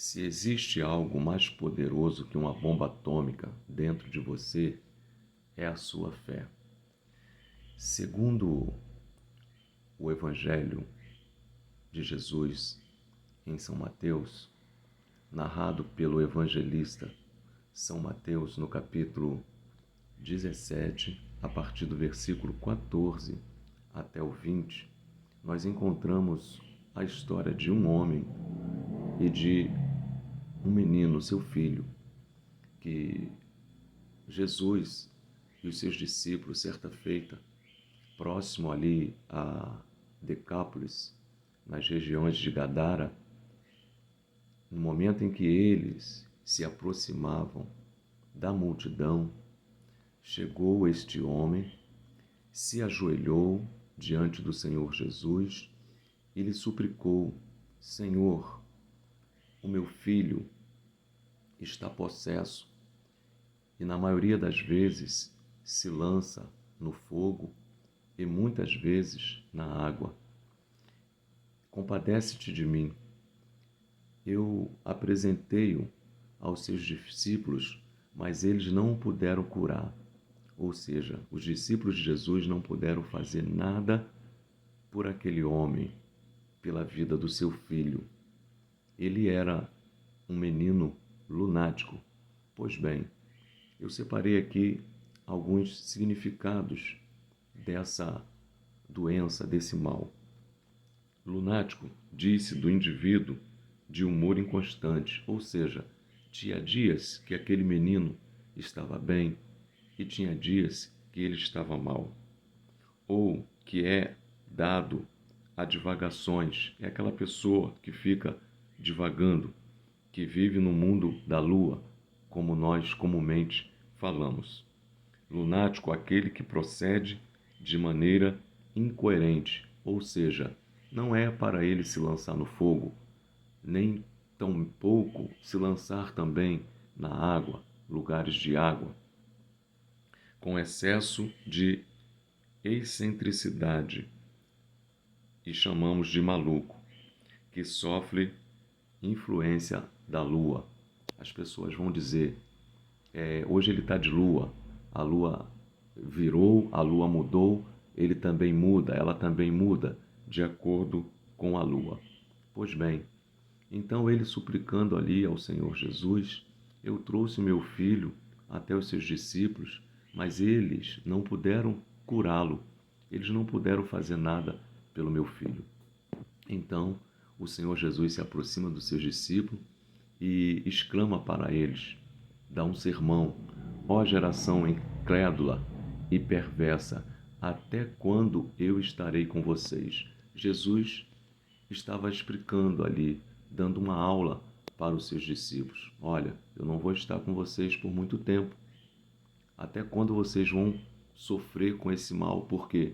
Se existe algo mais poderoso que uma bomba atômica dentro de você, é a sua fé. Segundo o Evangelho de Jesus em São Mateus, narrado pelo evangelista São Mateus no capítulo 17, a partir do versículo 14 até o 20, nós encontramos a história de um homem e de um menino, seu filho, que Jesus e os seus discípulos, certa feita, próximo ali a Decápolis, nas regiões de Gadara, no momento em que eles se aproximavam da multidão, chegou este homem, se ajoelhou diante do Senhor Jesus e lhe suplicou: Senhor, o meu filho está possesso e na maioria das vezes se lança no fogo e muitas vezes na água. Compadece-te de mim. Eu apresentei-o aos seus discípulos, mas eles não o puderam curar. Ou seja, os discípulos de Jesus não puderam fazer nada por aquele homem, pela vida do seu filho. Ele era um menino lunático. Pois bem, eu separei aqui alguns significados dessa doença, desse mal. Lunático disse do indivíduo de humor inconstante, ou seja, tinha dias que aquele menino estava bem e tinha dias que ele estava mal. Ou que é dado a divagações, é aquela pessoa que fica divagando, que vive no mundo da lua, como nós comumente falamos. Lunático, aquele que procede de maneira incoerente, ou seja, não é para ele se lançar no fogo, nem tampouco se lançar também na água, lugares de água, com excesso de excentricidade, e chamamos de maluco, que sofre influência da lua. As pessoas vão dizer, hoje ele está de lua, a lua virou, a lua mudou, ele também muda, ela também muda, de acordo com a lua. Pois bem, então ele suplicando ali ao Senhor Jesus, eu trouxe meu filho até os seus discípulos, mas eles não puderam curá-lo, eles não puderam fazer nada pelo meu filho. Então o Senhor Jesus se aproxima dos seus discípulos e exclama para eles, dá um sermão: ó geração incrédula e perversa, até quando eu estarei com vocês? Jesus estava explicando ali, dando uma aula para os seus discípulos. Olha, eu não vou estar com vocês por muito tempo. Até quando vocês vão sofrer com esse mal? Porque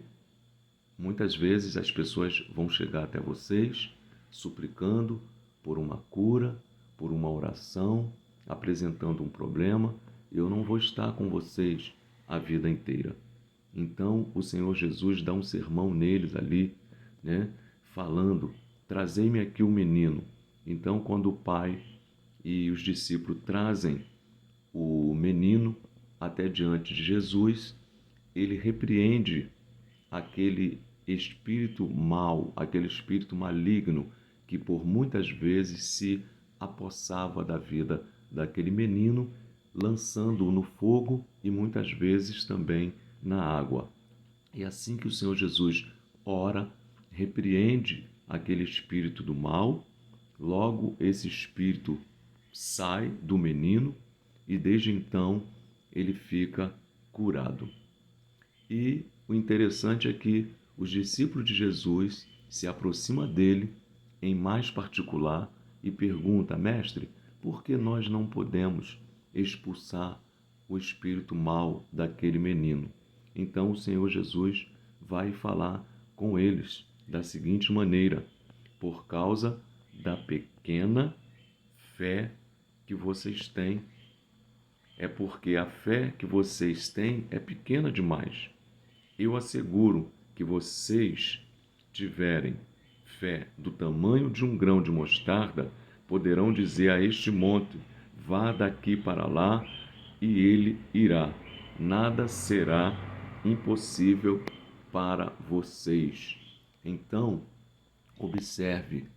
muitas vezes as pessoas vão chegar até vocês suplicando por uma cura, por uma oração, apresentando um problema. Eu não vou estar com vocês a vida inteira. Então o Senhor Jesus dá um sermão neles ali, né, falando: trazei-me aqui o menino. Então, quando o pai e os discípulos trazem o menino até diante de Jesus, ele repreende aquele espírito mau, aquele espírito maligno que por muitas vezes se apossava da vida daquele menino, lançando-o no fogo e muitas vezes também na água. E assim que o Senhor Jesus ora, repreende aquele espírito do mal, logo esse espírito sai do menino e desde então ele fica curado. E o interessante é que os discípulos de Jesus se aproximam dele em mais particular e perguntam: mestre, por que nós não podemos expulsar o espírito mau daquele menino? Então o Senhor Jesus vai falar com eles da seguinte maneira: por causa da pequena fé que vocês têm. É porque a fé que vocês têm é pequena demais. Eu asseguro que vocês tiverem fé do tamanho de um grão de mostarda, poderão dizer a este monte: vá daqui para lá, e ele irá. Nada será impossível para vocês. Então, observe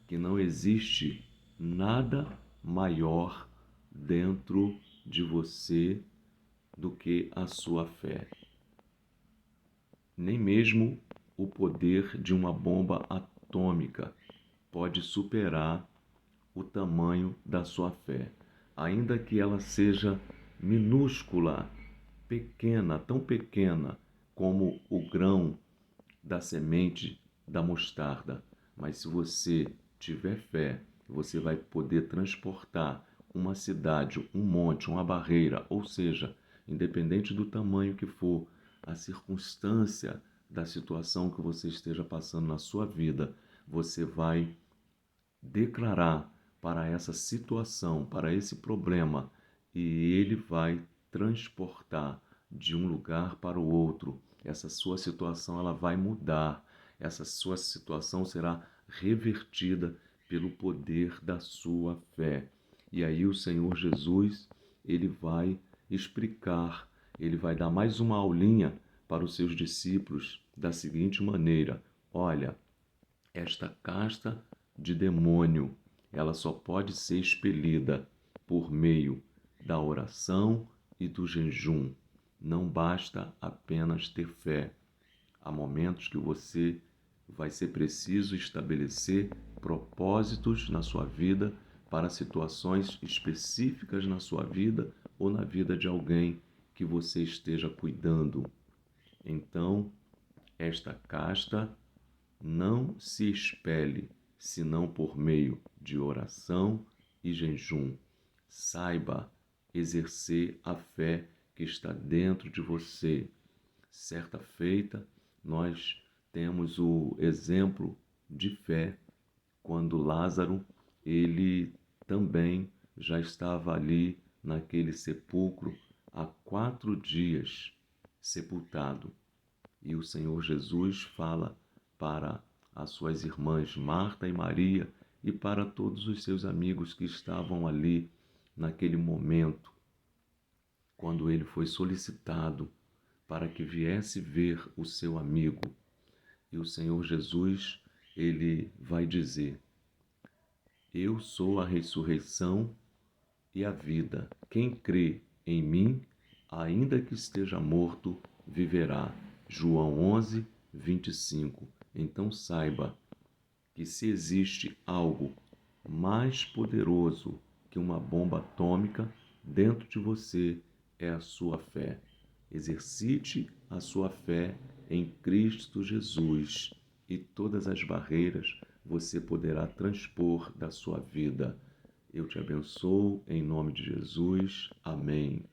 que não existe nada maior dentro de você do que a sua fé. Nem mesmo o poder de uma bomba atômica pode superar o tamanho da sua fé, ainda que ela seja minúscula, pequena, tão pequena como o grão da semente da mostarda. Mas se você tiver fé, você vai poder transportar uma cidade, um monte, uma barreira, ou seja, independente do tamanho que for, a circunstância da situação que você esteja passando na sua vida, você vai declarar para essa situação, para esse problema, e ele vai transportar de um lugar para o outro. Essa sua situação ela vai mudar. Essa sua situação será revertida pelo poder da sua fé. E aí o Senhor Jesus, ele vai explicar, ele vai dar mais uma aulinha para os seus discípulos da seguinte maneira: olha, esta casta de demônio, ela só pode ser expelida por meio da oração e do jejum. Não basta apenas ter fé. Há momentos que você vai ser preciso estabelecer propósitos na sua vida para situações específicas na sua vida ou na vida de alguém que você esteja cuidando. Então, esta casta não se expele senão por meio de oração e jejum. Saiba exercer a fé que está dentro de você. Certa feita, nós temos o exemplo de fé quando Lázaro, ele também já estava ali naquele sepulcro há 4 dias sepultado. E o Senhor Jesus fala para as suas irmãs Marta e Maria e para todos os seus amigos que estavam ali naquele momento, quando ele foi solicitado para que viesse ver o seu amigo. E o Senhor Jesus, ele vai dizer: eu sou a ressurreição e a vida. Quem crê em mim, ainda que esteja morto, viverá. João 11, 25. Então saiba que se existe algo mais poderoso que uma bomba atômica dentro de você, é a sua fé. Exercite a sua fé em Cristo Jesus e todas as barreiras você poderá transpor da sua vida. Eu te abençoo em nome de Jesus. Amém.